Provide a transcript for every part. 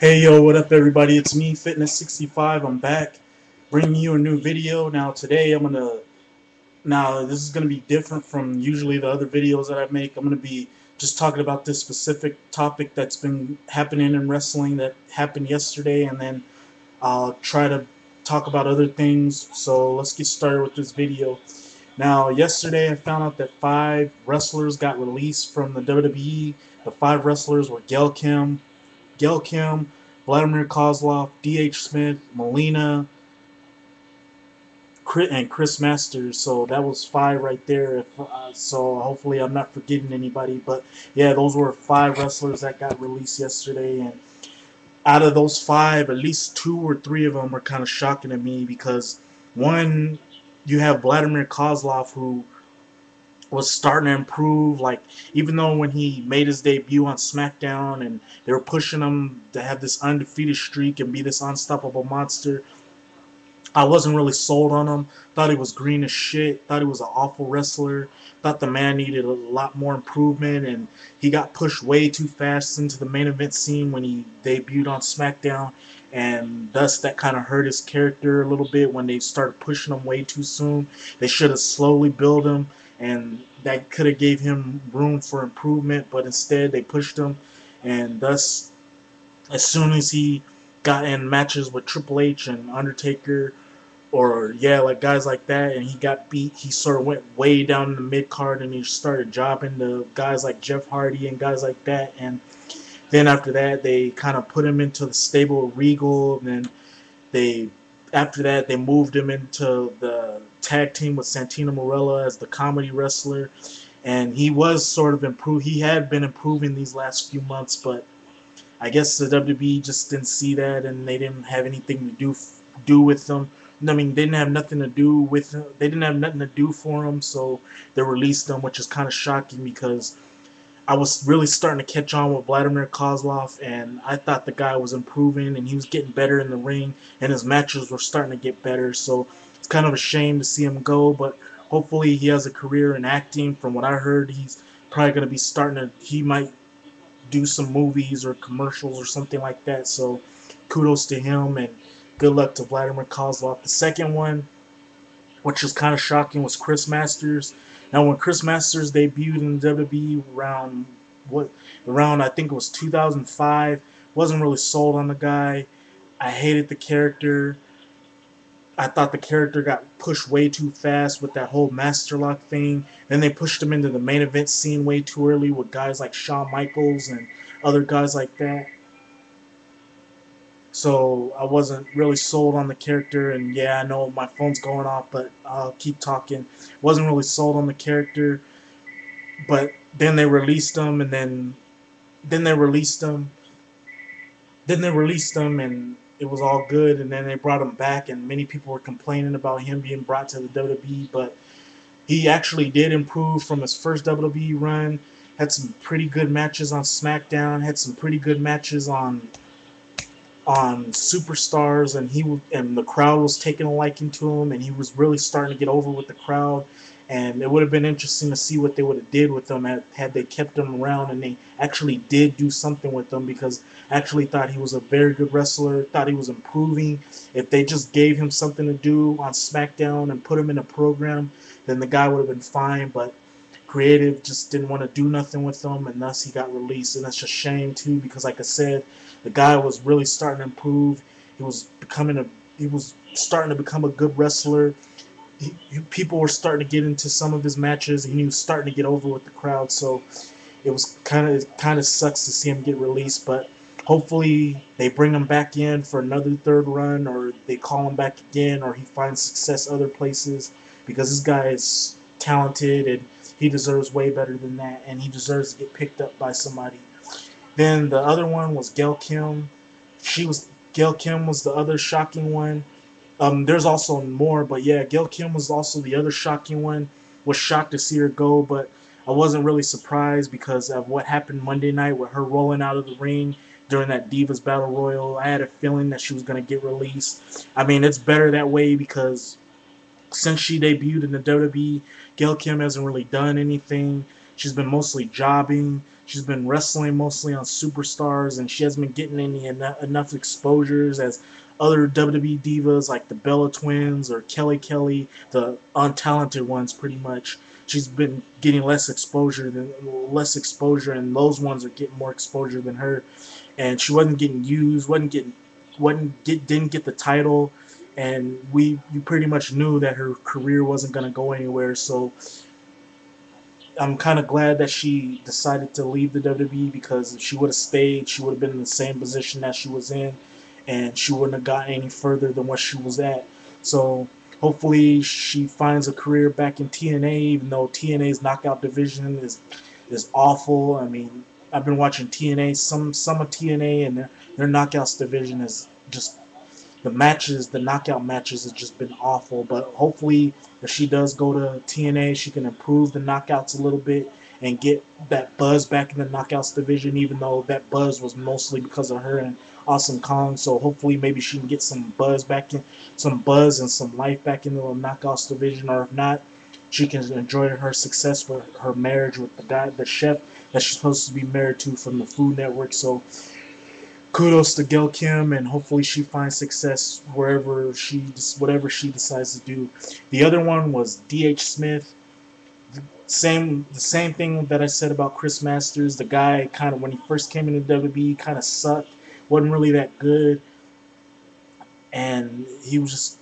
Hey yo, what up everybody? It's me, Fitness65. I'm back bringing you a new video. Now today this is gonna be different from usually the other videos that I make. I'm gonna be just talking about this specific topic that's been happening in wrestling that happened yesterday, and then I'll try to talk about other things. So let's get started with this video. Now, yesterday I found out that 5 wrestlers got released from the WWE. The 5 wrestlers were Gail Kim, Vladimir Kozlov, D.H. Smith, Melina, and Chris Masters. So that was 5 right there. So hopefully I'm not forgetting anybody. But yeah, those were 5 wrestlers that got released yesterday. And out of those 5, at least 2 or 3 of them were kind of shocking to me because one, you have Vladimir Kozlov who was starting to improve. Like, even though when he made his debut on SmackDown and they were pushing him to have this undefeated streak and be this unstoppable monster, I wasn't really sold on him. Thought he was green as shit. Thought he was an awful wrestler. Thought the man needed a lot more improvement, and he got pushed way too fast into the main event scene when he debuted on SmackDown, and thus that kind of hurt his character a little bit when they started pushing him way too soon. They should have slowly built him, and that could have gave him room for improvement, but instead they pushed him, and thus as soon as he got in matches with Triple H and Undertaker, or yeah, like guys like that, and he got beat, he sort of went way down in the mid card and he started jobbing to guys like Jeff Hardy and guys like that. And then after that, they kind of put him into the stable of Regal, and then they after that they moved him into the tag team with Santino Marella as the comedy wrestler, and he was sort of improved. He had been improving these last few months, but I guess the WWE just didn't see that, and they didn't have anything to do with them. I mean, they didn't have nothing to do with him. They didn't have nothing to do for him, so they released him, which is kind of shocking because I was really starting to catch on with Vladimir Kozlov, and I thought the guy was improving and he was getting better in the ring, and his matches were starting to get better. So it's kind of a shame to see him go, but hopefully he has a career in acting. From what I heard, he's probably going to be starting to. He might do some movies or commercials or something like that. So kudos to him and good luck to Vladimir Kozlov. The second one, which was kind of shocking, was Chris Masters. Now, when Chris Masters debuted in WWE around I think it was 2005, wasn't really sold on the guy. I hated the character. I thought the character got pushed way too fast with that whole Master Lock thing. Then they pushed him into the main event scene way too early with guys like Shawn Michaels and other guys like that. So I wasn't really sold on the character, and yeah, I know my phone's going off, but I'll keep talking. Wasn't really sold on the character, but then they released him, and then they released him, and it was all good. And then they brought him back, and many people were complaining about him being brought to the WWE, but he actually did improve from his first WWE run. Had some pretty good matches on SmackDown. Had some pretty good matches on Superstars, and and the crowd was taking a liking to him, and he was really starting to get over with the crowd. And it would have been interesting to see what they would have did with him had they kept him around and they actually did do something with him, because I actually thought he was a very good wrestler, thought he was improving. If they just gave him something to do on SmackDown and put him in a program, then the guy would have been fine. But creative just didn't want to do nothing with him, and thus he got released. And that's a shame too, because like I said, the guy was really starting to improve. He was starting to become a good wrestler. People were starting to get into some of his matches, and he was starting to get over with the crowd. So it kind of sucks to see him get released, but hopefully they bring him back in for another third run, or they call him back again, or he finds success other places, because this guy is talented and he deserves way better than that, and he deserves to get picked up by somebody. Then the other one was Gail Kim. Gail Kim was the other shocking one. There's also more, but yeah, Gail Kim was also the other shocking one. Was shocked to see her go, but I wasn't really surprised because of what happened Monday night with her rolling out of the ring during that Divas Battle Royal. I had a feeling that she was going to get released. I mean, it's better that way, because since she debuted in the WWE, Gail Kim hasn't really done anything. She's been mostly jobbing. She's been wrestling mostly on superstars, and she hasn't been getting any enough exposures as other WWE divas like the Bella Twins or Kelly, the untalented ones, pretty much. She's been getting less exposure, and those ones are getting more exposure than her. And she wasn't getting used, didn't get the title, and you pretty much knew that her career wasn't going to go anywhere. So I'm kind of glad that she decided to leave the WWE, because if she would have stayed, she would have been in the same position that she was in, and she wouldn't have gotten any further than what she was at. So hopefully she finds a career back in TNA, even though TNA's knockout division is awful. I mean, I've been watching TNA, some of TNA, and their knockouts division is just the knockout matches have just been awful. But hopefully, if she does go to TNA, she can improve the knockouts a little bit and get that buzz back in the knockouts division, even though that buzz was mostly because of her and Awesome Kong. So hopefully, maybe she can get some buzz and some life back into the knockouts division, or if not, she can enjoy her success for her marriage with the chef that she's supposed to be married to from the Food Network. So kudos to Gail Kim, and hopefully she finds success whatever she decides to do. The other one was D.H. Smith. The same thing that I said about Chris Masters. The guy kind of, when he first came into WWE, kind of sucked, wasn't really that good, and he was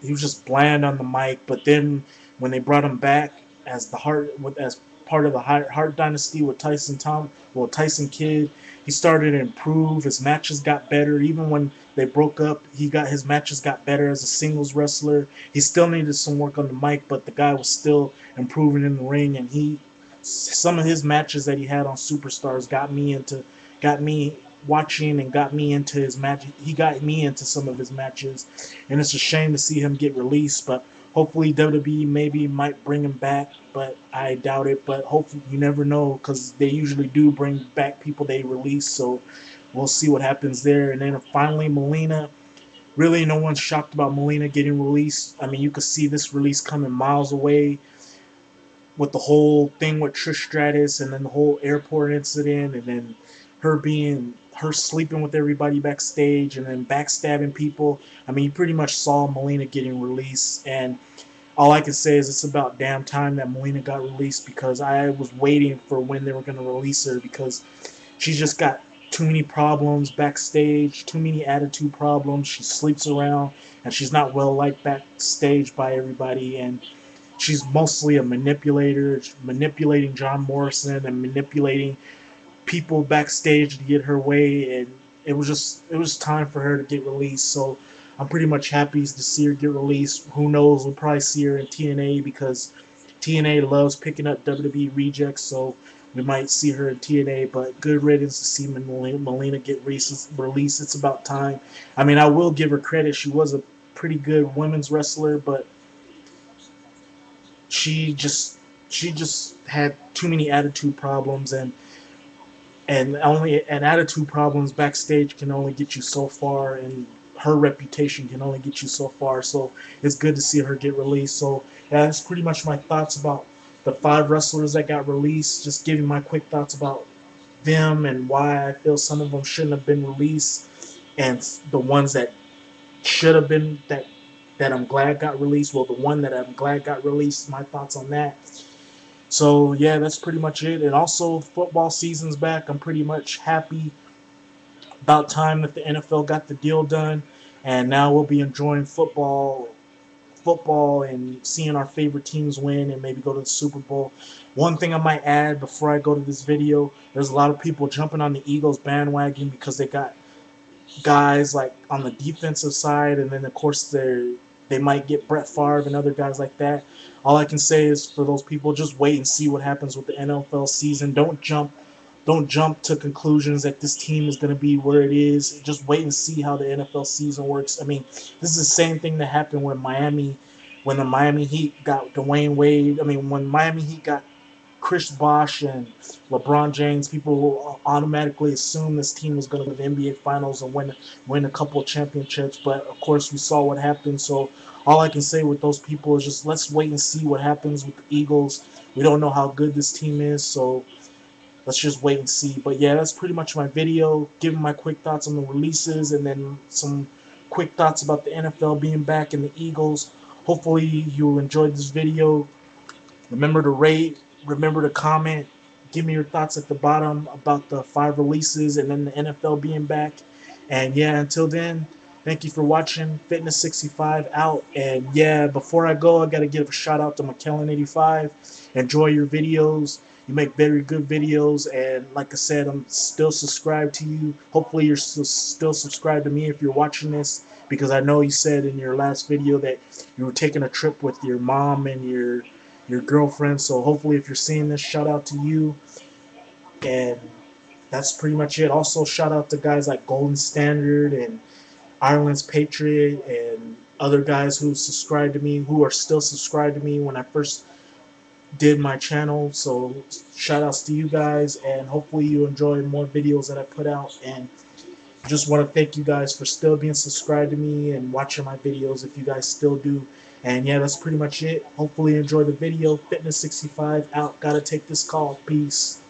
just bland on the mic. But then when they brought him back as part of the Hart Dynasty with Tyson Kidd, he started to improve. His matches got better. Even when they broke up, his matches got better as a singles wrestler. He still needed some work on the mic, but the guy was still improving in the ring. And some of his matches that he had on Superstars got me watching and got me into his match. He got me into some of his matches, and it's a shame to see him get released. But hopefully WWE maybe might bring him back, but I doubt it. But hopefully, you never know, because they usually do bring back people they release. So we'll see what happens there. And then finally, Melina. Really, no one's shocked about Melina getting released. I mean, you could see this release coming miles away, with the whole thing with Trish Stratus, and then the whole airport incident, and then her sleeping with everybody backstage, and then backstabbing people. I mean, you pretty much saw Melina getting released, and all I can say is it's about damn time that Melina got released, because I was waiting for when they were going to release her, because she's just got too many problems backstage, too many attitude problems. She sleeps around, and she's not well liked backstage by everybody, and she's mostly a manipulator, manipulating John Morrison and manipulating people backstage to get her way. And it was time for her to get released. So I'm pretty much happy to see her get released. Who knows? We'll probably see her in TNA, because TNA loves picking up WWE rejects. So we might see her in TNA. But good riddance to see Melina get released. It's about time. I mean, I will give her credit. She was a pretty good women's wrestler, but she just she just had too many attitude problems, and attitude problems backstage can only get you so far, and her reputation can only get you so far. So it's good to see her get released. So yeah, that's pretty much my thoughts about the 5 wrestlers that got released. Just giving my quick thoughts about them and why I feel some of them shouldn't have been released, and the ones that should have been, that I'm glad got released. Well, the one that I'm glad got released, my thoughts on that. So yeah, that's pretty much it. And also, football season's back. I'm pretty much happy. About time that the NFL got the deal done, and now we'll be enjoying football and seeing our favorite teams win and maybe go to the Super Bowl. One thing I might add before I go to this video: there's a lot of people jumping on the Eagles bandwagon because they got guys like on the defensive side, and then of course they might get Brett Favre and other guys like that. All I can say is, for those people, just wait and see what happens with the NFL season. Don't jump to conclusions that this team is going to be where it is. Just wait and see how the NFL season works. I mean, this is the same thing that happened when the Miami Heat got Dwayne Wade. I mean, when Miami Heat got Chris Bosh and LeBron James, people will automatically assume this team is going to go to the NBA Finals and win a couple of championships. But of course, we saw what happened. So all I can say with those people is just let's wait and see what happens with the Eagles. We don't know how good this team is, so let's just wait and see. But yeah, that's pretty much my video, giving my quick thoughts on the releases and then some quick thoughts about the NFL being back and the Eagles. Hopefully you enjoyed this video. Remember to rate, remember to comment, give me your thoughts at the bottom about the 5 releases and then the NFL being back. And yeah, until then, thank you for watching. Fitness 65 out. And yeah, before I go, I got to give a shout out to McKellen85. Enjoy your videos. You make very good videos. And like I said, I'm still subscribed to you. Hopefully you're still subscribed to me if you're watching this, because I know you said in your last video that you were taking a trip with your mom and your girlfriend. So hopefully if you're seeing this, shout out to you. And that's pretty much it. Also, shout out to guys like Golden Standard and Ireland's Patriot and other guys who subscribed to me, who are still subscribed to me when I first did my channel. So shout outs to you guys, and hopefully you enjoy more videos that I put out. And just want to thank you guys for still being subscribed to me and watching my videos if you guys still do. And yeah, that's pretty much it. Hopefully you enjoy the video. Fitness 65 out. Gotta take this call. Peace.